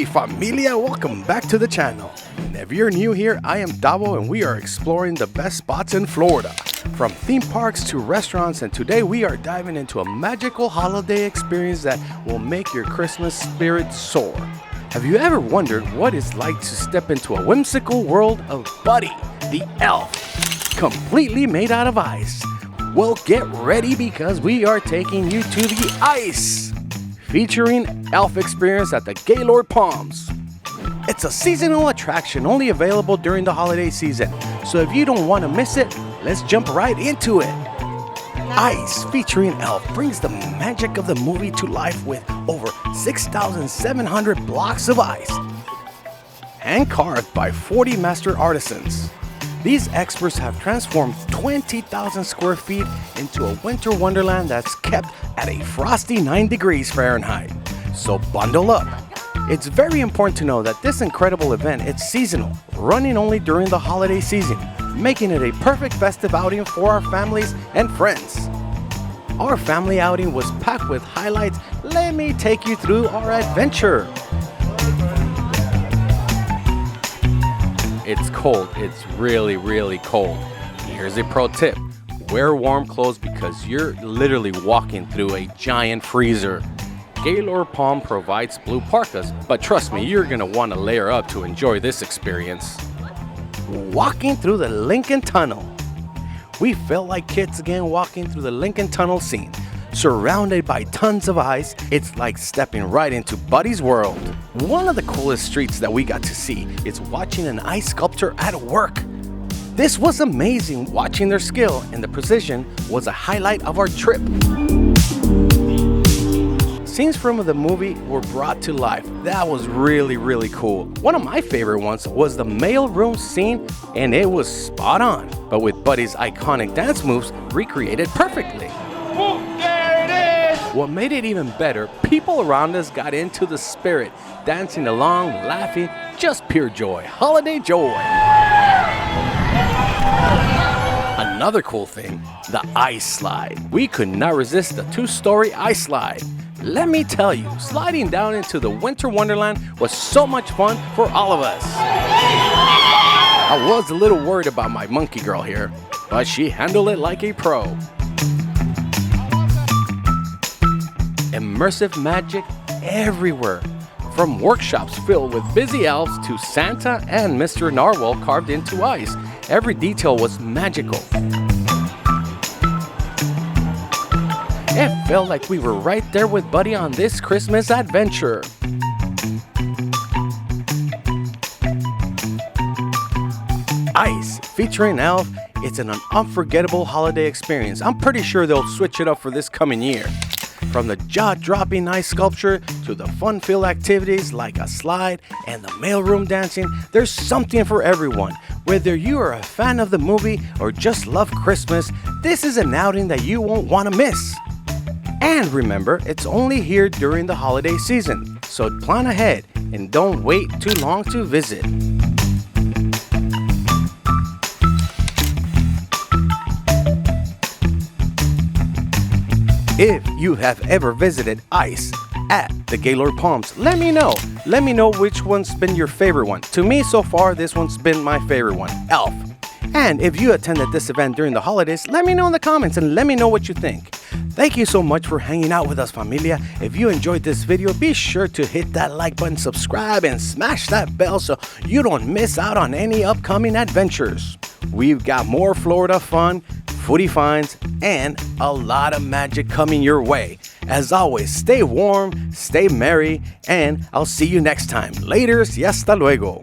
familia, welcome back to the channel. And if you're new here, I am Davo and we are exploring the best spots in Florida. From theme parks to restaurants, and today we are diving into a magical holiday experience that will make your Christmas spirit soar. Have you ever wondered what it's like to step into a whimsical world of Buddy, the elf, completely made out of ice? Well, get ready because we are taking you to the ice, featuring elf experience at the Gaylord Palms. It's a seasonal attraction only available during the holiday season, so if you don't want to miss it, let's jump right into it. Ice featuring Elf brings the magic of the movie to life with over 6,700 blocks of ice, hand carved by 40 master artisans. These experts have transformed 20,000 square feet into a winter wonderland that's kept at a frosty 9 degrees Fahrenheit. So bundle up. It's very important to know that this incredible event is seasonal, running only during the holiday season, making it a perfect festive outing for our families and friends. Our family outing was packed with highlights. Let me take you through our adventure. It's cold. It's really cold. Here's a pro tip. Wear warm clothes because you're literally walking through a giant freezer. Gaylord Palm provides blue parkas, but trust me, you're going to want to layer up to enjoy this experience. Walking through the Lincoln Tunnel. We felt like kids again walking through the Lincoln Tunnel scene. Surrounded by tons of ice, it's like stepping right into Buddy's world. One of the coolest streets that we got to see is watching an ice sculptor at work. This was amazing. Watching their skill and the precision was a highlight of our trip. Scenes from the movie were brought to life. That was really cool. One of my favorite ones was the mailroom scene, and it was spot on, but with Buddy's iconic dance moves recreated perfectly. There it is! What made it even better, people around us got into the spirit, dancing along, laughing, just pure joy, holiday joy. Another cool thing, the ice slide. We could not resist the 2-story ice slide. Let me tell you, sliding down into the winter wonderland was so much fun for all of us. I was a little worried about my monkey girl here, but she handled it like a pro. Immersive magic everywhere, from workshops filled with busy elves to Santa and Mr. Narwhal carved into ice. Every detail was magical. It felt like we were right there with Buddy on this Christmas adventure. Ice featuring Elf, it's an unforgettable holiday experience. I'm pretty sure they'll switch it up for this coming year. From the jaw-dropping ice sculpture to the fun-filled activities like a slide and the mailroom dancing, there's something for everyone. Whether you are a fan of the movie or just love Christmas, this is an outing that you won't want to miss. And remember, it's only here during the holiday season, so plan ahead and don't wait too long to visit. If you have ever visited ice at the Gaylord Palms, let me know. Let me know which one's been your favorite one. To me, so far, this one's been my favorite one, Elf. And if you attended this event during the holidays, let me know in the comments and let me know what you think. Thank you so much for hanging out with us, familia. If you enjoyed this video, be sure to hit that like button, subscribe, and smash that bell so you don't miss out on any upcoming adventures. We've got more Florida fun, foodie finds, and a lot of magic coming your way. As always, stay warm, stay merry, and I'll see you next time. Laters y hasta luego.